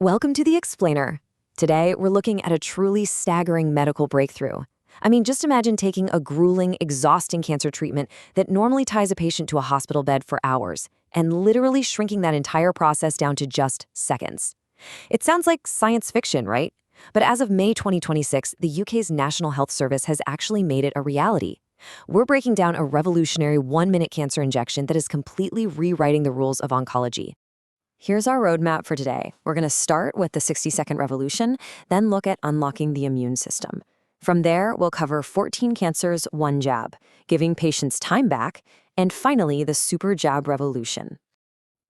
Welcome to The Explainer. Today, we're looking at a truly staggering medical breakthrough. I mean, just imagine taking a grueling, exhausting cancer treatment that normally ties a patient to a hospital bed for hours and literally shrinking that entire process down to just seconds. It sounds like science fiction, right? But as of May 2026, the UK's National Health Service has actually made it a reality. We're breaking down a revolutionary one-minute cancer injection that is completely rewriting the rules of oncology. Here's our roadmap for today. We're going to start with the 60-second revolution, then look at unlocking the immune system. From there, we'll cover 14 cancers, one jab, giving patients time back, and finally, the super jab revolution.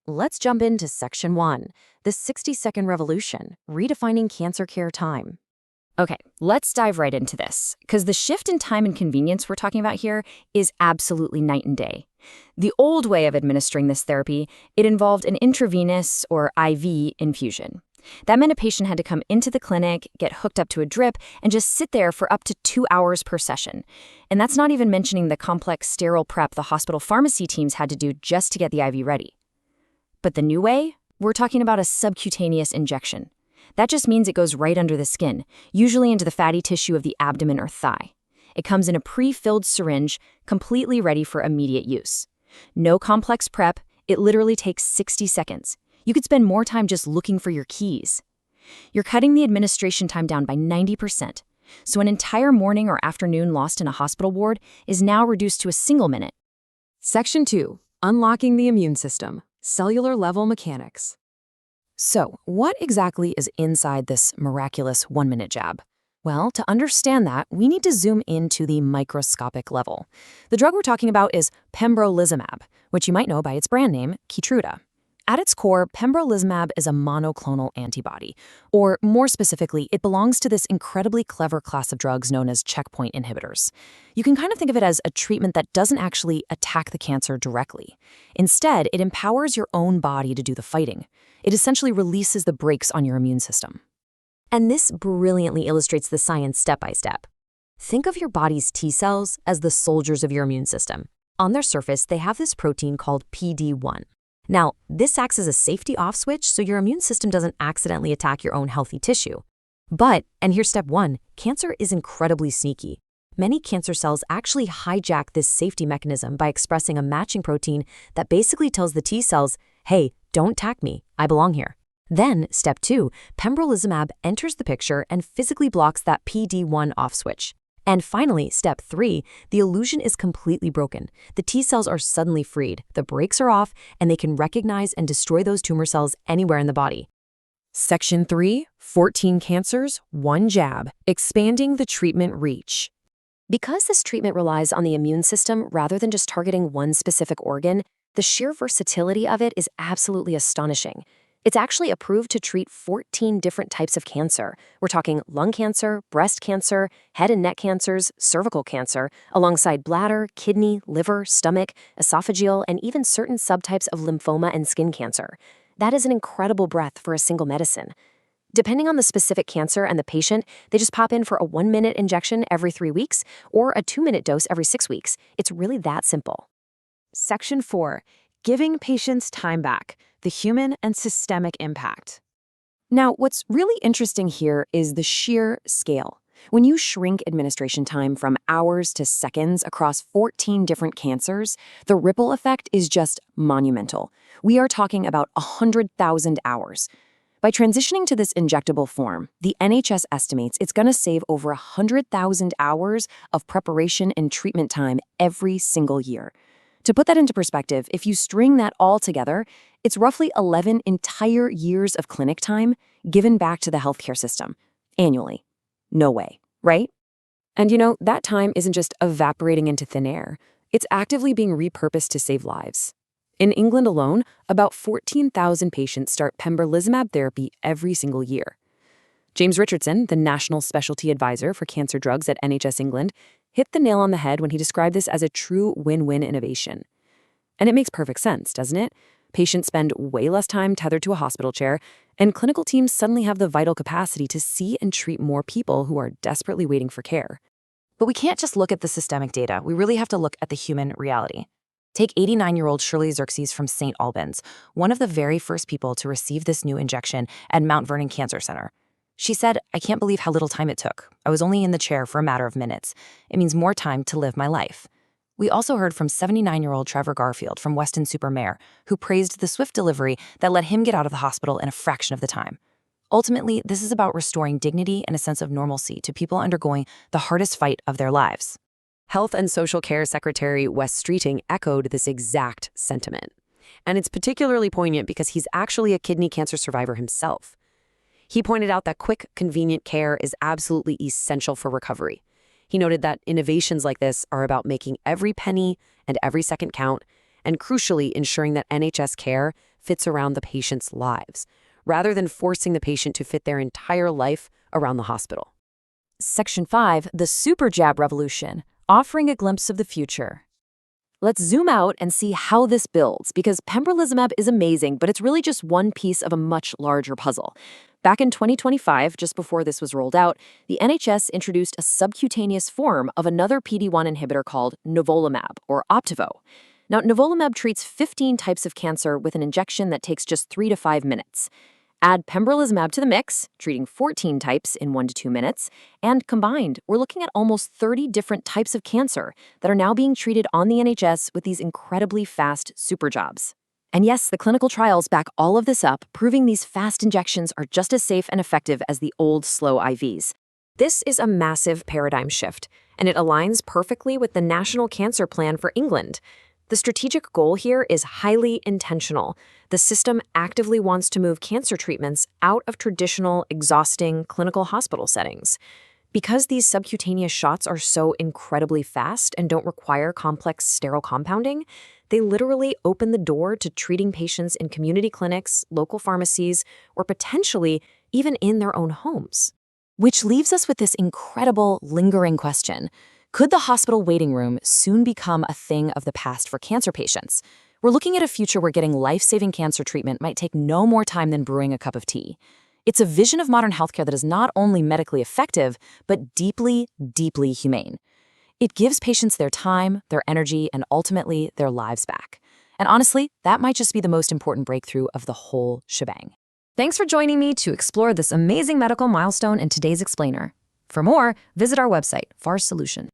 Let's jump into Section 1, the 60-second revolution, redefining cancer care time. Okay, let's dive right into this, because the shift in time and convenience we're talking about here is absolutely night and day. The old way of administering this therapy, it involved an intravenous or IV infusion. That meant a patient had to come into the clinic, get hooked up to a drip, and just sit there for up to 2 hours per session. And that's not even mentioning the complex sterile prep the hospital pharmacy teams had to do just to get the IV ready. But the new way? We're talking about a subcutaneous injection. That just means it goes right under the skin, usually into the fatty tissue of the abdomen or thigh. It comes in a pre-filled syringe, completely ready for immediate use. No complex prep, it literally takes 60 seconds. You could spend more time just looking for your keys. You're cutting the administration time down by 90%, so an entire morning or afternoon lost in a hospital ward is now reduced to a single minute. Section 2. Unlocking the immune system. Cellular-level mechanics. So, what exactly is inside this miraculous one-minute jab? Well, to understand that, we need to zoom into the microscopic level. The drug we're talking about is Pembrolizumab, which you might know by its brand name, Keytruda. At its core, Pembrolizumab is a monoclonal antibody, or more specifically, it belongs to this incredibly clever class of drugs known as checkpoint inhibitors. You can kind of think of it as a treatment that doesn't actually attack the cancer directly. Instead, it empowers your own body to do the fighting. It essentially releases the brakes on your immune system. And this brilliantly illustrates the science step by step. Think of your body's T cells as the soldiers of your immune system. On their surface, they have this protein called PD-1. Now, this acts as a safety off switch so your immune system doesn't accidentally attack your own healthy tissue. But, and here's step 1, cancer is incredibly sneaky. Many cancer cells actually hijack this safety mechanism by expressing a matching protein that basically tells the T cells, hey, don't attack me, I belong here. Then, step 2, pembrolizumab enters the picture and physically blocks that PD-1 off switch. And finally, step 3, the illusion is completely broken. The T cells are suddenly freed, the brakes are off, and they can recognize and destroy those tumor cells anywhere in the body. Section 3, 14 cancers, one jab, expanding the treatment reach. Because this treatment relies on the immune system rather than just targeting one specific organ, the sheer versatility of it is absolutely astonishing. It's actually approved to treat 14 different types of cancer. We're talking lung cancer, breast cancer, head and neck cancers, cervical cancer, alongside bladder, kidney, liver, stomach, esophageal, and even certain subtypes of lymphoma and skin cancer. That is an incredible breadth for a single medicine. Depending on the specific cancer and the patient, they just pop in for a 1-minute injection every 3 weeks or a 2-minute dose every 6 weeks. It's really that simple. Section 4. Giving patients time back. The human and systemic impact. Now, what's really interesting here is the sheer scale. When you shrink administration time from hours to seconds across 14 different cancers, the ripple effect is just monumental. We are talking about 100,000 hours. By transitioning to this injectable form, the NHS estimates it's going to save over 100,000 hours of preparation and treatment time every single year. To put that into perspective, if you string that all together, it's roughly 11 entire years of clinic time given back to the healthcare system annually. No way, right? And that time isn't just evaporating into thin air. It's actively being repurposed to save lives. In England alone, about 14,000 patients start pembrolizumab therapy every single year. James Richardson, the National Specialty Advisor for Cancer Drugs at NHS England, hit the nail on the head when he described this as a true win-win innovation. And it makes perfect sense, doesn't it? Patients spend way less time tethered to a hospital chair, and clinical teams suddenly have the vital capacity to see and treat more people who are desperately waiting for care. But we can't just look at the systemic data. We really have to look at the human reality. Take 89-year-old Shirley Xerxes from St. Albans, one of the very first people to receive this new injection at Mount Vernon Cancer Center. She said, "I can't believe how little time it took. I was only in the chair for a matter of minutes. It means more time to live my life." We also heard from 79-year-old Trevor Garfield from Weston-super-Mare, who praised the swift delivery that let him get out of the hospital in a fraction of the time. Ultimately, this is about restoring dignity and a sense of normalcy to people undergoing the hardest fight of their lives. Health and Social Care Secretary Wes Streeting echoed this exact sentiment. And it's particularly poignant because he's actually a kidney cancer survivor himself. He pointed out that quick, convenient care is absolutely essential for recovery. He noted that innovations like this are about making every penny and every second count, and crucially ensuring that NHS care fits around the patient's lives, rather than forcing the patient to fit their entire life around the hospital. Section 5, the super jab revolution, offering a glimpse of the future. Let's zoom out and see how this builds, because pembrolizumab is amazing, but it's really just one piece of a much larger puzzle. Back in 2025, just before this was rolled out, the NHS introduced a subcutaneous form of another PD-1 inhibitor called nivolumab, or Optivo. Now, nivolumab treats 15 types of cancer with an injection that takes just 3 to 5 minutes. Add pembrolizumab to the mix, treating 14 types in 1 to 2 minutes, and combined, we're looking at almost 30 different types of cancer that are now being treated on the NHS with these incredibly fast super jobs. And yes, the clinical trials back all of this up, proving these fast injections are just as safe and effective as the old slow IVs. This is a massive paradigm shift, and it aligns perfectly with the National Cancer Plan for England. The strategic goal here is highly intentional. The system actively wants to move cancer treatments out of traditional, exhausting clinical hospital settings. Because these subcutaneous shots are so incredibly fast and don't require complex sterile compounding, they literally open the door to treating patients in community clinics, local pharmacies, or potentially even in their own homes. Which leaves us with this incredible, lingering question. Could the hospital waiting room soon become a thing of the past for cancer patients? We're looking at a future where getting life-saving cancer treatment might take no more time than brewing a cup of tea. It's a vision of modern healthcare that is not only medically effective, but deeply, deeply humane. It gives patients their time, their energy, and ultimately their lives back. And honestly, that might just be the most important breakthrough of the whole shebang. Thanks for joining me to explore this amazing medical milestone in today's explainer. For more, visit our website, Far's Solution.